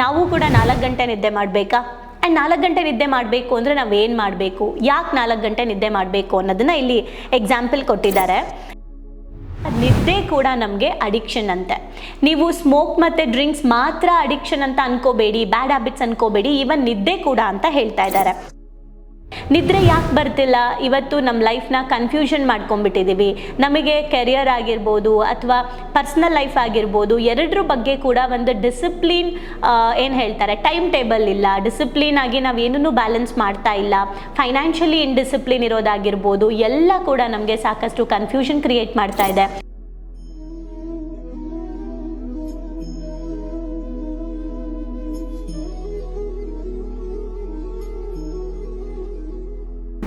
ನಾವು ಕೂಡ 4 ಗಂಟೆ ನಿದ್ದೆ ಮಾಡಬೇಕಾ? ಆ್ಯಂಡ್ 4 ಗಂಟೆ ನಿದ್ದೆ ಮಾಡಬೇಕು ಅಂದರೆ ನಾವೇನು ಮಾಡಬೇಕು, ಯಾಕೆ 4 ಗಂಟೆ ನಿದ್ದೆ ಮಾಡಬೇಕು ಅನ್ನೋದನ್ನು ಇಲ್ಲಿ ಎಕ್ಸಾಂಪಲ್ ಕೊಟ್ಟಿದ್ದಾರೆ. ನಿದ್ದೆ ಕೂಡ ನಮಗೆ ಅಡಿಕ್ಷನ್ ಅಂತೆ. ನೀವು ಸ್ಮೋಕ್ ಮತ್ತು ಡ್ರಿಂಕ್ಸ್ ಮಾತ್ರ ಅಡಿಕ್ಷನ್ ಅಂತ ಅನ್ಕೋಬೇಡಿ, ಬ್ಯಾಡ್ ಹ್ಯಾಬಿಟ್ಸ್ ಅನ್ಕೋಬೇಡಿ, ಈವನ್ ನಿದ್ದೆ ಕೂಡ ಅಂತ ಹೇಳ್ತಾ ಇದ್ದಾರೆ. ನಿದ್ರೆ ಯಾಕೆ ಬರ್ತಿಲ್ಲ? ಇವತ್ತು ನಮ್ಮ ಲೈಫ್ನ ಕನ್ಫ್ಯೂಷನ್ ಮಾಡ್ಕೊಂಡ್ಬಿಟ್ಟಿದ್ದೀವಿ. ನಮಗೆ ಕೆರಿಯರ್ ಆಗಿರ್ಬೋದು ಅಥವಾ ಪರ್ಸ್ನಲ್ ಲೈಫ್ ಆಗಿರ್ಬೋದು, ಎರಡರ ಬಗ್ಗೆ ಕೂಡ ಒಂದು ಡಿಸಿಪ್ಲಿನ್ ಏನು ಹೇಳ್ತಾರೆ, ಟೈಮ್ ಟೇಬಲ್ ಇಲ್ಲ. ಡಿಸಿಪ್ಲಿನ್ ಆಗಿ ನಾವೇನೂ ಬ್ಯಾಲೆನ್ಸ್ ಮಾಡ್ತಾ ಇಲ್ಲ. ಫೈನಾನ್ಷಿಯಲಿ ಇನ್ಡಿಸಿಪ್ಲಿನ್ ಇರೋದಾಗಿರ್ಬೋದು, ಎಲ್ಲ ಕೂಡ ನಮಗೆ ಸಾಕಷ್ಟು ಕನ್ಫ್ಯೂಷನ್ ಕ್ರಿಯೇಟ್ ಮಾಡ್ತಾ ಇದೆ.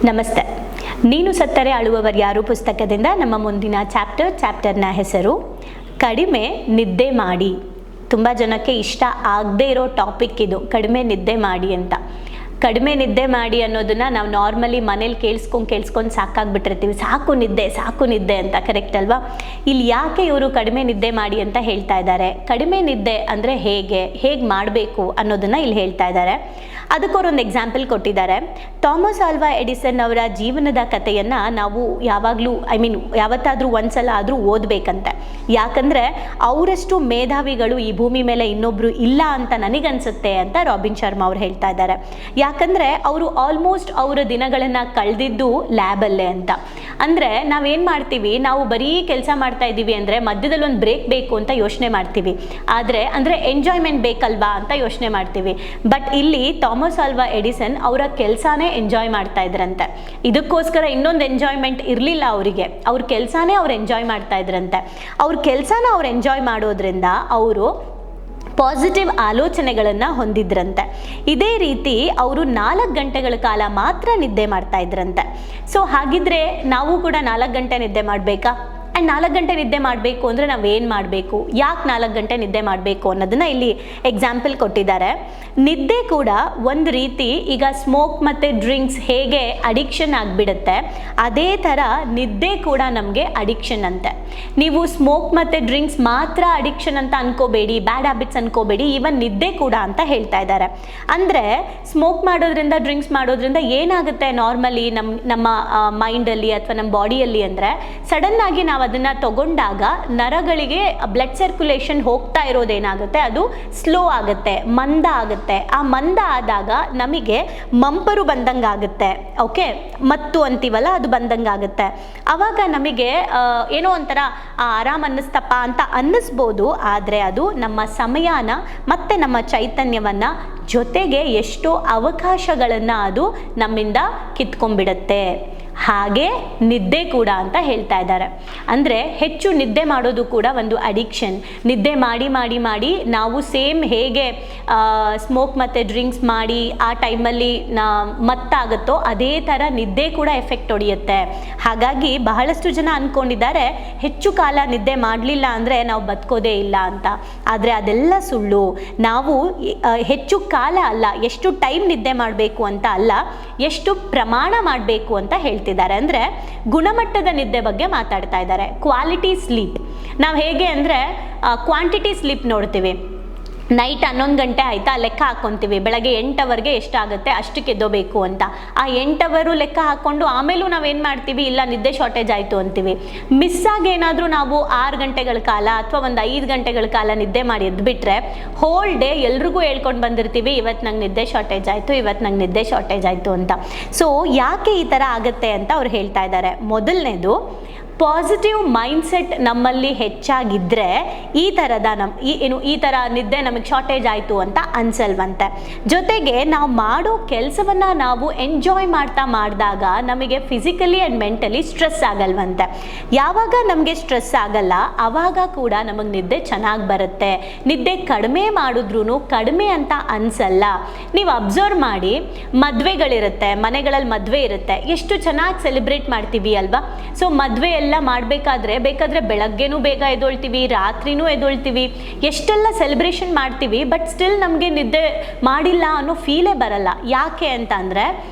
ನಮಸ್ತೆ. ನೀನು ಸತ್ತರೆ ಅಳುವವರು ಯಾರು ಪುಸ್ತಕದಿಂದ ನಮ್ಮ ಮುಂದಿನ ಚಾಪ್ಟರ್ನ ಹೆಸರು ಕಡಿಮೆ ನಿದ್ದೆ ಮಾಡಿ. ತುಂಬ ಜನಕ್ಕೆ ಇಷ್ಟ ಆಗದೇ ಇರೋ ಟಾಪಿಕ್ ಇದು, ಕಡಿಮೆ ನಿದ್ದೆ ಮಾಡಿ ಅಂತ. ಕಡಿಮೆ ನಿದ್ದೆ ಮಾಡಿ ಅನ್ನೋದನ್ನು ನಾವು ನಾರ್ಮಲಿ ಮನೇಲಿ ಕೇಳಿಸ್ಕೊಂಡು ಸಾಕಾಗ್ಬಿಟ್ಟಿರ್ತೀವಿ. ಸಾಕು ನಿದ್ದೆ ಅಂತ, ಕರೆಕ್ಟ್ ಅಲ್ವಾ? ಇಲ್ಲಿ ಯಾಕೆ ಇವರು ಕಡಿಮೆ ನಿದ್ದೆ ಮಾಡಿ ಅಂತ ಹೇಳ್ತಾ ಇದ್ದಾರೆ? ಕಡಿಮೆ ನಿದ್ದೆ ಅಂದರೆ ಹೇಗೆ ಮಾಡಬೇಕು ಅನ್ನೋದನ್ನು ಇಲ್ಲಿ ಹೇಳ್ತಾ ಇದ್ದಾರೆ. ಅದಕ್ಕೊಂದು ಎಕ್ಸಾಂಪಲ್ ಕೊಟ್ಟಿದ್ದಾರೆ. ಥಾಮಸ್ ಆಲ್ವಾ ಎಡಿಸನ್ ಅವರ ಜೀವನದ ಕಥೆಯನ್ನು ನಾವು ಯಾವತ್ತಾದರೂ ಒಂದ್ಸಲ ಆದರೂ ಓದಬೇಕಂತೆ. ಯಾಕಂದರೆ ಅವರಷ್ಟು ಮೇಧಾವಿಗಳು ಈ ಭೂಮಿ ಮೇಲೆ ಇನ್ನೊಬ್ಬರು ಇಲ್ಲ ಅಂತ ನನಗನ್ಸುತ್ತೆ ಅಂತ ರಾಬಿನ್ ಶರ್ಮಾ ಅವ್ರು ಹೇಳ್ತಾ ಇದ್ದಾರೆ. ಯಾಕಂದರೆ ಅವರು ಆಲ್ಮೋಸ್ಟ್ ಅವರ ದಿನಗಳನ್ನು ಕಳೆದಿದ್ದು ಲ್ಯಾಬಲ್ಲೇ ಅಂತ. ಅಂದರೆ ನಾವೇನು ಮಾಡ್ತೀವಿ, ನಾವು ಬರೀ ಕೆಲಸ ಮಾಡ್ತಾ ಇದ್ದೀವಿ ಅಂದರೆ ಮಧ್ಯದಲ್ಲಿ ಒಂದು ಬ್ರೇಕ್ ಬೇಕು ಅಂತ ಯೋಚನೆ ಮಾಡ್ತೀವಿ. ಅಂದರೆ ಎಂಜಾಯ್ಮೆಂಟ್ ಬೇಕಲ್ವಾ ಅಂತ ಯೋಚನೆ ಮಾಡ್ತೀವಿ. ಬಟ್ ಇಲ್ಲಿ ಥಾಮಸ್ ಆಲ್ವಾ ಎಡಿಸನ್ ಅವರ ಕೆಲಸನೇ ಎಂಜಾಯ್ ಮಾಡ್ತಾ ಇದ್ರಂತೆ. ಇದಕ್ಕೋಸ್ಕರ ಇನ್ನೊಂದು ಎಂಜಾಯ್ಮೆಂಟ್ ಇರಲಿಲ್ಲ ಅವರಿಗೆ. ಅವ್ರ ಕೆಲಸನೇ ಅವ್ರು ಎಂಜಾಯ್ ಮಾಡ್ತಾ ಇದ್ರಂತೆ. ಅವ್ರ ಕೆಲಸನ ಅವ್ರು ಎಂಜಾಯ್ ಮಾಡೋದ್ರಿಂದ ಅವರು ಪಾಸಿಟಿವ್ ಆಲೋಚನೆಗಳನ್ನು ಹೊಂದಿದ್ರಂತೆ. ಇದೇ ರೀತಿ ಅವರು 4 ಗಂಟೆಗಳ ಕಾಲ ಮಾತ್ರ ನಿದ್ದೆ ಮಾಡ್ತಾ ಇದ್ರಂತೆ. ಸೊ ಹಾಗಿದ್ರೆ ನಾವು ಕೂಡ 4 ಗಂಟೆ ನಿದ್ದೆ ಮಾಡಬೇಕಾ? ಆ್ಯಂಡ್ 4 ಗಂಟೆ ನಿದ್ದೆ ಮಾಡಬೇಕು ಅಂದರೆ ನಾವೇನು ಮಾಡಬೇಕು, ಯಾಕೆ 4 ಗಂಟೆ ನಿದ್ದೆ ಮಾಡಬೇಕು ಅನ್ನೋದನ್ನು ಇಲ್ಲಿ ಎಕ್ಸಾಂಪಲ್ ಕೊಟ್ಟಿದ್ದಾರೆ. ನಿದ್ದೆ ಕೂಡ ಒಂದು ರೀತಿ, ಈಗ ಸ್ಮೋಕ್ ಮತ್ತು ಡ್ರಿಂಕ್ಸ್ ಹೇಗೆ ಅಡಿಕ್ಷನ್ ಆಗಿಬಿಡುತ್ತೆ, ಅದೇ ಥರ ನಿದ್ದೆ ಕೂಡ ನಮಗೆ ಅಡಿಕ್ಷನ್ ಅಂತೆ. ನೀವು ಸ್ಮೋಕ್ ಮತ್ತು ಡ್ರಿಂಕ್ಸ್ ಮಾತ್ರ ಅಡಿಕ್ಷನ್ ಅಂತ ಅನ್ಕೋಬೇಡಿ, ಬ್ಯಾಡ್ ಹ್ಯಾಬಿಟ್ಸ್ ಅನ್ಕೋಬೇಡಿ, ಈವನ್ ನಿದ್ದೆ ಕೂಡ ಅಂತ ಹೇಳ್ತಾ ಇದ್ದಾರೆ. ಅಂದರೆ ಸ್ಮೋಕ್ ಮಾಡೋದ್ರಿಂದ, ಡ್ರಿಂಕ್ಸ್ ಮಾಡೋದ್ರಿಂದ ಏನಾಗುತ್ತೆ ನಾರ್ಮಲಿ ನಮ್ಮ ಮೈಂಡಲ್ಲಿ ಅಥವಾ ನಮ್ಮ ಬಾಡಿಯಲ್ಲಿ ಅಂದರೆ, ಸಡನ್ನಾಗಿ ನಾವು ಅದನ್ನು ತಗೊಂಡಾಗ ನರಗಳಿಗೆ ಬ್ಲಡ್ ಸರ್ಕ್ಯುಲೇಷನ್ ಹೋಗ್ತಾ ಇರೋದೇನಾಗುತ್ತೆ, ಅದು ಸ್ಲೋ ಆಗುತ್ತೆ, ಮಂದ ಆಗುತ್ತೆ. ಆ ಮಂದ ಆದಾಗ ನಮಗೆ ಮಂಪರು ಬಂದಂಗೆ ಆಗುತ್ತೆ. ಓಕೆ, ಮತ್ತು ಅಂತೀವಲ್ಲ, ಅದು ಬಂದಂಗೆ ಆಗುತ್ತೆ. ಆವಾಗ ನಮಗೆ ಏನೋ ಒಂಥರ ಆರಾಮ್ ಅನ್ನಿಸ್ತಪ್ಪ ಅಂತ ಅನ್ನಿಸ್ಬೋದು. ಆದರೆ ಅದು ನಮ್ಮ ಸಮಯನ ಮತ್ತು ನಮ್ಮ ಚೈತನ್ಯವನ್ನು, ಜೊತೆಗೆ ಎಷ್ಟೋ ಅವಕಾಶಗಳನ್ನು ಅದು ನಮ್ಮಿಂದ ಕಿತ್ಕೊಂಡ್ಬಿಡುತ್ತೆ. ಹಾಗೆ ನಿದ್ದೆ ಕೂಡ ಅಂತ ಹೇಳ್ತಾ ಇದ್ದಾರೆ. ಅಂದರೆ ಹೆಚ್ಚು ನಿದ್ದೆ ಮಾಡೋದು ಕೂಡ ಒಂದು ಅಡಿಕ್ಷನ್. ನಿದ್ದೆ ಮಾಡಿ ನಾವು ಸೇಮ್ ಹೇಗೆ ಸ್ಮೋಕ್ ಮತ್ತು ಡ್ರಿಂಕ್ಸ್ ಮಾಡಿ ಆ ಟೈಮಲ್ಲಿ ಮತ್ತಾಗುತ್ತೋ ಅದೇ ಥರ ನಿದ್ದೆ ಕೂಡ ಎಫೆಕ್ಟ್ ಹೊಡೆಯುತ್ತೆ. ಹಾಗಾಗಿ ಬಹಳಷ್ಟು ಜನ ಅಂದ್ಕೊಂಡಿದ್ದಾರೆ ಹೆಚ್ಚು ಕಾಲ ನಿದ್ದೆ ಮಾಡಲಿಲ್ಲ ಅಂದರೆ ನಾವು ಬದುಕೋದೇ ಇಲ್ಲ ಅಂತ. ಆದರೆ ಅದೆಲ್ಲ ಸುಳ್ಳು. ನಾವು ಹೆಚ್ಚು ಕಾಲ ಅಲ್ಲ, ಎಷ್ಟು ಟೈಮ್ ನಿದ್ದೆ ಮಾಡಬೇಕು ಅಂತ ಅಲ್ಲ, ಎಷ್ಟು ಪ್ರಮಾಣ ಮಾಡಬೇಕು ಅಂತ ಹೇಳ್ತಿದ್ದಾರೆ. ಅಂದರೆ ಗುಣಮಟ್ಟದ ನಿದ್ದೆ ಬಗ್ಗೆ ಮಾತಾಡ್ತಾ ಇದ್ದಾರೆ. Quality sleep. ನಾವು ಹೇಗೆ ಅಂದರೆ ಕ್ವಾಂಟಿಟಿ ಸ್ಲೀಪ್ ನೋಡ್ತೀವಿ. ನೈಟ್ 11 ಗಂಟೆ ಆಯಿತಾ, ಲೆಕ್ಕ ಹಾಕ್ಕೊತೀವಿ. ಬೆಳಗ್ಗೆ 8 ಅವರ್ಗೆ ಎಷ್ಟಾಗುತ್ತೆ ಅಷ್ಟಕ್ಕೆ ಎದ್ದೋಬೇಕು ಅಂತ. ಆ 8 ಅವರು ಲೆಕ್ಕ ಹಾಕ್ಕೊಂಡು ಆಮೇಲೂ ನಾವೇನು ಮಾಡ್ತೀವಿ, ಇಲ್ಲ ನಿದ್ದೆ ಶಾರ್ಟೇಜ್ ಆಯಿತು ಅಂತೀವಿ. ಮಿಸ್ಸಾಗಿ ಏನಾದರೂ ನಾವು 6 ಗಂಟೆಗಳ ಕಾಲ ಅಥವಾ ಒಂದು 5 ಗಂಟೆಗಳ ಕಾಲ ನಿದ್ದೆ ಮಾಡಿ ಎದ್ಬಿಟ್ರೆ ಹೋಲ್ ಡೇ ಎಲ್ರಿಗೂ ಹೇಳ್ಕೊಂಡು ಬಂದಿರ್ತೀವಿ, ಇವತ್ತು ನಂಗೆ ನಿದ್ದೆ ಶಾರ್ಟೇಜ್ ಆಯಿತು ಅಂತ. ಸೊ ಯಾಕೆ ಈ ಥರ ಆಗುತ್ತೆ ಅಂತ ಅವ್ರು ಹೇಳ್ತಾ ಇದ್ದಾರೆ. ಮೊದಲನೇದು, ಪಾಸಿಟಿವ್ ಮೈಂಡ್ಸೆಟ್ ನಮ್ಮಲ್ಲಿ ಹೆಚ್ಚಾಗಿದ್ದರೆ ಈ ಥರ ನಿದ್ದೆ ನಮಗೆ ಶಾರ್ಟೇಜ್ ಆಯಿತು ಅಂತ ಅನ್ಸಲ್ವಂತೆ. ಜೊತೆಗೆ ನಾವು ಮಾಡೋ ಕೆಲಸವನ್ನು ನಾವು ಎಂಜಾಯ್ ಮಾಡಿದಾಗ ನಮಗೆ ಫಿಸಿಕಲಿ ಆ್ಯಂಡ್ ಮೆಂಟಲಿ ಸ್ಟ್ರೆಸ್ ಆಗಲ್ವಂತೆ. ಯಾವಾಗ ನಮಗೆ ಸ್ಟ್ರೆಸ್ ಆಗಲ್ಲ ಆವಾಗ ಕೂಡ ನಮಗೆ ನಿದ್ದೆ ಚೆನ್ನಾಗಿ ಬರುತ್ತೆ. ನಿದ್ದೆ ಕಡಿಮೆ ಮಾಡಿದ್ರೂ ಕಡಿಮೆ ಅಂತ ಅನಿಸಲ್ಲ. ನೀವು ಅಬ್ಸರ್ವ್ ಮಾಡಿ, ಮದುವೆಗಳಿರುತ್ತೆ, ಮನೆಗಳಲ್ಲಿ ಮದುವೆ ಇರುತ್ತೆ, ಎಷ್ಟು ಚೆನ್ನಾಗಿ ಸೆಲೆಬ್ರೇಟ್ ಮಾಡ್ತೀವಿ ಅಲ್ವಾ? ಸೊ ಮದುವೆ ಎಲ್ಲ ಮಾಡಬೇಕಾದ್ರೆ ಬೆಳಗ್ಗೆನೂ ಬೇಗ ಎದ್ದೊಳ್ತೀವಿ, ರಾತ್ರಿನೂ ಎದ್ದೊಳ್ತೀವಿ, ಎಷ್ಟೆಲ್ಲ ಸೆಲೆಬ್ರೇಷನ್ ಮಾಡ್ತೀವಿ. ಬಟ್ ಸ್ಟಿಲ್ ನಮಗೆ ನಿದ್ದೆ ಮಾಡಿಲ್ಲ ಅನ್ನೋ ಫೀಲೇ ಬರಲ್ಲ. ಯಾಕೆ ಅಂತ ಅಂದರೆ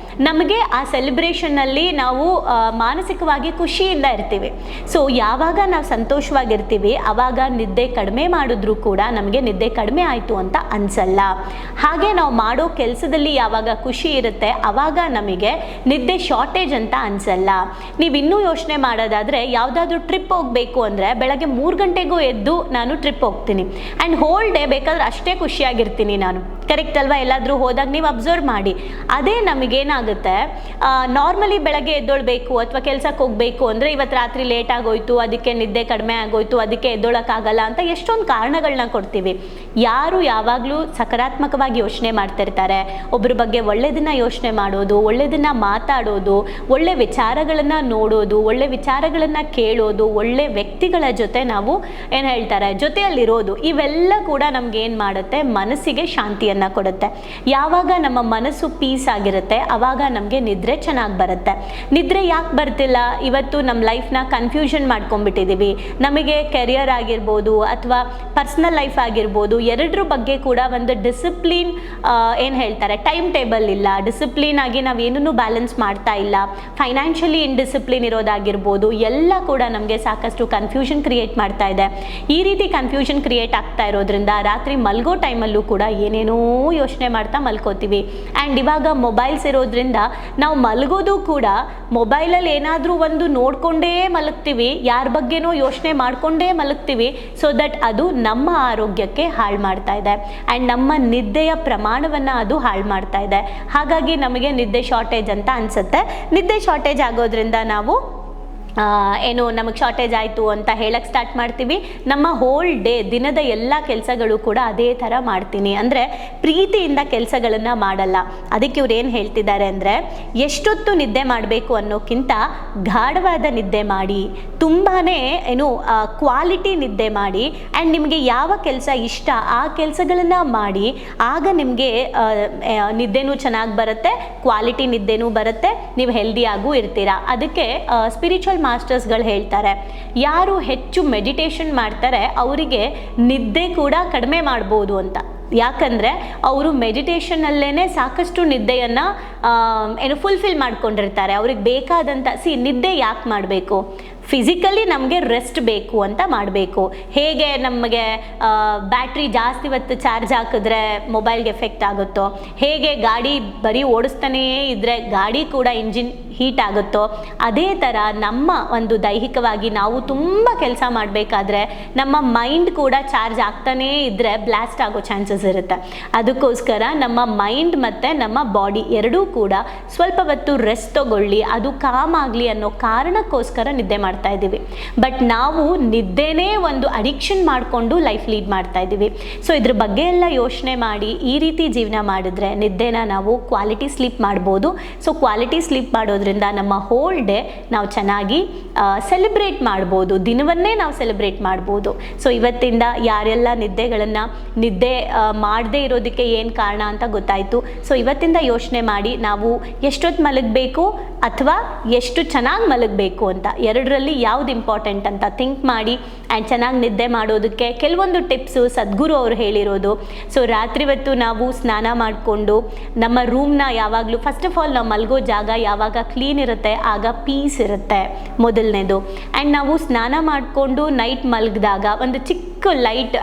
ನಮಗೆ ಆ ಸೆಲೆಬ್ರೇಷನ್ನಲ್ಲಿ ನಾವು ಮಾನಸಿಕವಾಗಿ ಖುಷಿಯಿಂದ ಇರ್ತೀವಿ. ಸೊ ಯಾವಾಗ ನಾವು ಸಂತೋಷವಾಗಿರ್ತೀವಿ ಆವಾಗ ನಿದ್ದೆ ಕಡಿಮೆ ಮಾಡಿದ್ರೂ ಕೂಡ ನಮಗೆ ನಿದ್ದೆ ಕಡಿಮೆ ಆಯಿತು ಅಂತ ಅನಿಸಲ್ಲ. ಹಾಗೆ ನಾವು ಮಾಡೋ ಕೆಲಸದಲ್ಲಿ ಯಾವಾಗ ಖುಷಿ ಇರುತ್ತೆ ಆವಾಗ ನಮಗೆ ನಿದ್ದೆ ಶಾರ್ಟೇಜ್ ಅಂತ ಅನಿಸಲ್ಲ. ನೀವು ಇನ್ನೂ ಯೋಚನೆ ಮಾಡೋದಾದರೆ ಯಾವುದಾದ್ರೂ ಟ್ರಿಪ್ ಹೋಗಬೇಕು ಅಂದರೆ ಬೆಳಗ್ಗೆ 3 ಗಂಟೆಗೂ ಎದ್ದು ನಾನು ಟ್ರಿಪ್ ಹೋಗ್ತೀನಿ ಆ್ಯಂಡ್ ಹೋಲ್ ಡೇ ಬೇಕಾದ್ರೆ ಅಷ್ಟೇ ಖುಷಿಯಾಗಿರ್ತೀನಿ ನಾನು. ಕರೆಕ್ಟ್ ಅಲ್ವಾ? ಎಲ್ಲಾದರೂ ಹೋದಾಗ ನೀವು ಅಬ್ಸರ್ವ್ ಮಾಡಿ. ಅದೇ ನಮಗೇನಾಗುತ್ತೆ, ನಾರ್ಮಲಿ ಬೆಳಗ್ಗೆ ಎದ್ದೊಳ್ಬೇಕು ಅಥವಾ ಕೆಲಸಕ್ಕೆ ಹೋಗಬೇಕು ಅಂದರೆ ಇವತ್ತು ರಾತ್ರಿ ಲೇಟ್ ಆಗೋಯ್ತು, ಅದಕ್ಕೆ ನಿದ್ದೆ ಕಡಿಮೆ ಆಗೋಯ್ತು, ಅದಕ್ಕೆ ಎದ್ದೊಳಕ್ಕಾಗಲ್ಲ ಅಂತ ಎಷ್ಟೊಂದು ಕಾರಣಗಳನ್ನ ಕೊಡ್ತೀವಿ. ಯಾರು ಯಾವಾಗಲೂ ಸಕಾರಾತ್ಮಕವಾಗಿ ಯೋಚನೆ ಮಾಡ್ತಿರ್ತಾರೆ, ಒಬ್ಬರ ಬಗ್ಗೆ ಒಳ್ಳೆಯದನ್ನ ಯೋಚನೆ ಮಾಡೋದು, ಒಳ್ಳೆಯದನ್ನ ಮಾತಾಡೋದು, ಒಳ್ಳೆ ವಿಚಾರಗಳನ್ನು ನೋಡೋದು, ಒಳ್ಳೆ ವಿಚಾರಗಳನ್ನು ಕೇಳೋದು, ಒಳ್ಳೆ ವ್ಯಕ್ತಿಗಳ ಜೊತೆ ನಾವು ಏನು ಹೇಳ್ತಾರೆ ಜೊತೆಯಲ್ಲಿರೋದು, ಇವೆಲ್ಲ ಕೂಡ ನಮ್ಗೆ ಏನು ಮಾಡುತ್ತೆ, ಮನಸ್ಸಿಗೆ ಶಾಂತಿಯನ್ನು ಕೊಡುತ್ತೆ. ಯಾವಾಗ ನಮ್ಮ ಮನಸ್ಸು ಪೀಸ್ ಆಗಿರುತ್ತೆ ಆವಾಗ ನಮಗೆ ನಿದ್ರೆ ಚೆನ್ನಾಗಿ ಬರುತ್ತೆ. ನಿದ್ರೆ ಯಾಕೆ ಬರ್ತಿಲ್ಲ? ಇವತ್ತು ನಮ್ಮ ಲೈಫ್ನ ಕನ್ಫ್ಯೂಷನ್ ಮಾಡ್ಕೊಂಡ್ಬಿಟ್ಟಿದ್ದೀವಿ. ನಮಗೆ ಕೆರಿಯರ್ ಆಗಿರ್ಬೋದು ಅಥವಾ ಪರ್ಸ್ನಲ್ ಲೈಫ್ ಆಗಿರ್ಬೋದು, ಎರಡರ ಬಗ್ಗೆ ಕೂಡ ಒಂದು ಡಿಸಿಪ್ಲಿನ್ ಏನು ಹೇಳ್ತಾರೆ ಟೈಮ್ ಟೇಬಲ್ ಇಲ್ಲ. ಡಿಸಿಪ್ಲಿನ್ ಆಗಿ ನಾವೇನೂ ಬ್ಯಾಲೆನ್ಸ್ ಮಾಡ್ತಾ ಇಲ್ಲ. ಫೈನಾನ್ಷಿಯಲಿ ಇನ್ಡಿಸಿಪ್ಲಿನ್ ಇರೋದಾಗಿರ್ಬೋದು, ಎಲ್ಲ ಕೂಡ ನಮಗೆ ಸಾಕಷ್ಟು ಕನ್ಫ್ಯೂಷನ್ ಕ್ರಿಯೇಟ್ ಮಾಡ್ತಾ ಇದೆ. ಈ ರೀತಿ ಕನ್ಫ್ಯೂಷನ್ ಕ್ರಿಯೇಟ್ ಆಗ್ತಾ ಇರೋದ್ರಿಂದ ರಾತ್ರಿ ಮಲ್ಗೋ ಟೈಮಲ್ಲೂ ಕೂಡ ಏನೇನೋ ಯೋಚನೆ ಮಾಡ್ತಾ ಮಲ್ಕೋತೀವಿ. ಆ್ಯಂಡ್ ಇವಾಗ ಮೊಬೈಲ್ಸ್ ಇರೋದ್ರಿಂದ ನಾವು ಮಲಗೋದು ಕೂಡ ಮೊಬೈಲಲ್ಲಿ ಏನಾದರೂ ಒಂದು ನೋಡಿಕೊಂಡೇ ಮಲಗ್ತೀವಿ, ಯಾರ ಬಗ್ಗೆನೋ ಯೋಚನೆ ಮಾಡಿಕೊಂಡೇ ಮಲಗ್ತೀವಿ. ಸೊ ದಟ್ ಅದು ನಮ್ಮ ಆರೋಗ್ಯಕ್ಕೆ ಹಾಳು ಮಾಡ್ತಾ ಇದೆ ಆ್ಯಂಡ್ ನಮ್ಮ ನಿದ್ದೆಯ ಪ್ರಮಾಣವನ್ನು ಅದು ಹಾಳು ಮಾಡ್ತಾ ಇದೆ. ಹಾಗಾಗಿ ನಮಗೆ ನಿದ್ದೆ ಶಾರ್ಟೇಜ್ ಅಂತ ಅನಿಸುತ್ತೆ. ನಿದ್ದೆ ಶಾರ್ಟೇಜ್ ಆಗೋದ್ರಿಂದ ನಾವು ಏನು ನಮಗೆ ಶಾರ್ಟೇಜ್ ಆಯಿತು ಅಂತ ಹೇಳಕ್ಕೆ ಸ್ಟಾರ್ಟ್ ಮಾಡ್ತೀವಿ. ನಮ್ಮ ಹೋಲ್ ಡೇ ದಿನದ ಎಲ್ಲ ಕೆಲಸಗಳು ಕೂಡ ಅದೇ ಥರ ಮಾಡ್ತೀನಿ, ಅಂದರೆ ಪ್ರೀತಿಯಿಂದ ಕೆಲಸಗಳನ್ನು ಮಾಡಲ್ಲ. ಅದಕ್ಕೆ ಇವ್ರು ಏನು ಹೇಳ್ತಿದ್ದಾರೆ ಅಂದರೆ, ಎಷ್ಟೊತ್ತು ನಿದ್ದೆ ಮಾಡಬೇಕು ಅನ್ನೋಕ್ಕಿಂತ ಗಾಢವಾದ ನಿದ್ದೆ ಮಾಡಿ, ತುಂಬಾ ಏನು ಕ್ವಾಲಿಟಿ ನಿದ್ದೆ ಮಾಡಿ ಆ್ಯಂಡ್ ನಿಮಗೆ ಯಾವ ಕೆಲಸ ಇಷ್ಟ ಆ ಕೆಲಸಗಳನ್ನು ಮಾಡಿ. ಆಗ ನಿಮಗೆ ನಿದ್ದೆನೂ ಚೆನ್ನಾಗಿ ಬರುತ್ತೆ, ಕ್ವಾಲಿಟಿ ನಿದ್ದೆನೂ ಬರುತ್ತೆ, ನೀವು ಹೆಲ್ದಿಯಾಗೂ ಇರ್ತೀರಾ. ಅದಕ್ಕೆ ಸ್ಪಿರಿಚುವಲ್ ಮಾಸ್ಟರ್ಸ್ಗಳು ಹೇಳ್ತಾರೆ, ಯಾರು ಹೆಚ್ಚು ಮೆಡಿಟೇಷನ್ ಮಾಡ್ತಾರೆ ಅವರಿಗೆ ನಿದ್ದೆ ಕೂಡ ಕಡಿಮೆ ಮಾಡ್ಬೋದು ಅಂತ. ಯಾಕಂದರೆ ಅವರು ಮೆಡಿಟೇಷನಲ್ಲೇ ಸಾಕಷ್ಟು ನಿದ್ದೆಯನ್ನು ಏನು ಫುಲ್ಫಿಲ್ ಮಾಡ್ಕೊಂಡಿರ್ತಾರೆ. ಅವ್ರಿಗೆ ಬೇಕಾದಂಥ ನಿದ್ದೆ ಯಾಕೆ ಮಾಡಬೇಕು? ಫಿಸಿಕಲಿ ನಮಗೆ ರೆಸ್ಟ್ ಬೇಕು ಅಂತ ಮಾಡಬೇಕು. ಹೇಗೆ ನಮಗೆ ಬ್ಯಾಟ್ರಿ ಜಾಸ್ತಿ ಹೊತ್ತು ಚಾರ್ಜ್ ಹಾಕಿದ್ರೆ ಮೊಬೈಲ್ಗೆ ಎಫೆಕ್ಟ್ ಆಗುತ್ತೋ, ಹೇಗೆ ಗಾಡಿ ಬರೀ ಓಡಿಸ್ತಾನೇ ಇದ್ದರೆ ಗಾಡಿ ಕೂಡ ಇಂಜಿನ್ ಹೀಟ್ ಆಗುತ್ತೋ, ಅದೇ ಥರ ನಮ್ಮ ಒಂದು ದೈಹಿಕವಾಗಿ ನಾವು ತುಂಬ ಕೆಲಸ ಮಾಡಬೇಕಾದ್ರೆ ನಮ್ಮ ಮೈಂಡ್ ಕೂಡ ಚಾರ್ಜ್ ಆಗ್ತಾನೇ ಇದ್ದರೆ ಬ್ಲಾಸ್ಟ್ ಆಗೋ ಚಾನ್ಸಸ್ ಇರುತ್ತೆ. ಅದಕ್ಕೋಸ್ಕರ ನಮ್ಮ ಮೈಂಡ್ ಮತ್ತು ನಮ್ಮ ಬಾಡಿ ಎರಡೂ ಕೂಡ ಸ್ವಲ್ಪ ಹೊತ್ತು ರೆಸ್ಟ್ ತಗೊಳ್ಳಿ, ಅದು ಕಾಮ್ ಆಗಲಿ ಅನ್ನೋ ಕಾರಣಕ್ಕೋಸ್ಕರ ನಿದ್ದೆ ಮಾಡ್ತಾ ಇದ್ದೀವಿ. ಬಟ್ ನಾವು ನಿದ್ದೆನೇ ಒಂದು ಅಡಿಕ್ಷನ್ ಮಾಡಿಕೊಂಡು ಲೈಫ್ ಲೀಡ್ ಮಾಡ್ತಾ ಇದ್ದೀವಿ. ಸೊ ಇದ್ರ ಬಗ್ಗೆ ಎಲ್ಲ ಯೋಚನೆ ಮಾಡಿ ಈ ರೀತಿ ಜೀವನ ಮಾಡಿದ್ರೆ ನಿದ್ದೆನ ನಾವು ಕ್ವಾಲಿಟಿ ಸ್ಲೀಪ್ ಮಾಡ್ಬೋದು. ಸೊ ಕ್ವಾಲಿಟಿ ಸ್ಲೀಪ್ ಮಾಡೋದ್ರಿಂದ ನಮ್ಮ ಹೋಲ್ ಡೇ ನಾವು ಚೆನ್ನಾಗಿ ಸೆಲೆಬ್ರೇಟ್ ಮಾಡ್ಬೋದು, ದಿನವನ್ನೇ ನಾವು ಸೆಲೆಬ್ರೇಟ್ ಮಾಡ್ಬೋದು. ಸೊ ಇವತ್ತಿಂದ ಯಾರೆಲ್ಲ ನಿದ್ದೆ ಮಾಡದೇ ಇರೋದಕ್ಕೆ ಏನು ಕಾರಣ ಅಂತ ಗೊತ್ತಾಯಿತು. ಸೊ ಇವತ್ತಿಂದ ಯೋಚನೆ ಮಾಡಿ ನಾವು ಎಷ್ಟೊತ್ತು ಮಲಗಬೇಕು ಅಥವಾ ಎಷ್ಟು ಚೆನ್ನಾಗಿ ಮಲಗಬೇಕು ಅಂತ, ಎರಡರಲ್ಲಿ ಯಾವ್ದು ಇಂಪಾರ್ಟೆಂಟ್ ಅಂತ ಥಿಂಕ್ ಮಾಡಿ ಆ್ಯಂಡ್ ಚೆನ್ನಾಗಿ ನಿದ್ದೆ ಮಾಡೋದಕ್ಕೆ ಕೆಲವೊಂದು ಟಿಪ್ಸು ಸದ್ಗುರು ಅವರು ಹೇಳಿರೋದು. ಸೊ ರಾತ್ರಿ ಹೊತ್ತು ನಾವು ಸ್ನಾನ ಮಾಡಿಕೊಂಡು ನಮ್ಮ ರೂಮ್ನ ಯಾವಾಗಲೂ ಫಸ್ಟ್ ಆಫ್ ಆಲ್ ನಾವು ಮಲಗೋ ಜಾಗ ಯಾವಾಗ ಕ್ಲೀನ್ ಇರುತ್ತೆ ಆಗ ಪೀಸ್ ಇರುತ್ತೆ ಮೊದಲನೇದು. ಆ್ಯಂಡ್ ನಾವು ಸ್ನಾನ ಮಾಡಿಕೊಂಡು ನೈಟ್ ಮಲಗಿದಾಗ ಒಂದು ಚಿಕ್ಕ ಲೈಟ್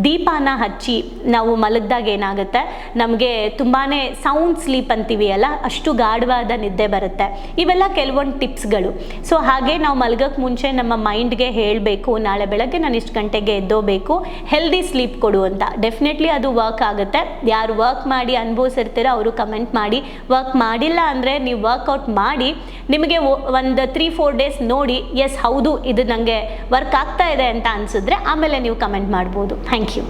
ದೀಪನ ಹಚ್ಚಿ ನಾವು ಮಲಗಿದಾಗ ಏನಾಗುತ್ತೆ, ನಮಗೆ ತುಂಬಾ ಸೌಂಡ್ ಸ್ಲೀಪ್ ಅಂತೀವಿ ಅಲ್ಲ, ಅಷ್ಟು ಗಾಢವಾದ ನಿದ್ದೆ ಬರುತ್ತೆ. ಇವೆಲ್ಲ ಕೆಲವೊಂದು ಟಿಪ್ಸ್ಗಳು. ಸೊ ಹಾಗೆ ನಾವು ಮಲಗಕ್ಕೆ ಮುಂಚೆ ನಮ್ಮ ಮೈಂಡ್ಗೆ ಹೇಳಬೇಕು, ನಾಳೆ ಬೆಳಗ್ಗೆ ನಾನು ಇಷ್ಟು ಗಂಟೆಗೆ ಎದ್ದೋಬೇಕು, ಹೆಲ್ದಿ ಸ್ಲೀಪ್ ಕೊಡು ಅಂತ. ಡೆಫಿನೆಟ್ಲಿ ಅದು ವರ್ಕ್ ಆಗುತ್ತೆ. ಯಾರು ವರ್ಕ್ ಮಾಡಿ ಅನುಭವಿಸಿರ್ತೀರೋ ಅವರು ಕಮೆಂಟ್ ಮಾಡಿ. ವರ್ಕ್ ಮಾಡಿಲ್ಲ ಅಂದರೆ ನೀವು ವರ್ಕೌಟ್ ಮಾಡಿ ನಿಮಗೆ ಒಂದು 3-4 ಡೇಸ್ ನೋಡಿ ಎಸ್ ಹೌದು ಇದು ನನಗೆ ವರ್ಕ್ ಆಗ್ತಾ ಇದೆ ಅಂತ ಅನಿಸಿದ್ರೆ ಆಮೇಲೆ ನೀವು ಕಮೆಂಟ್ ಮಾಡ್ಬೋದು. Thank you.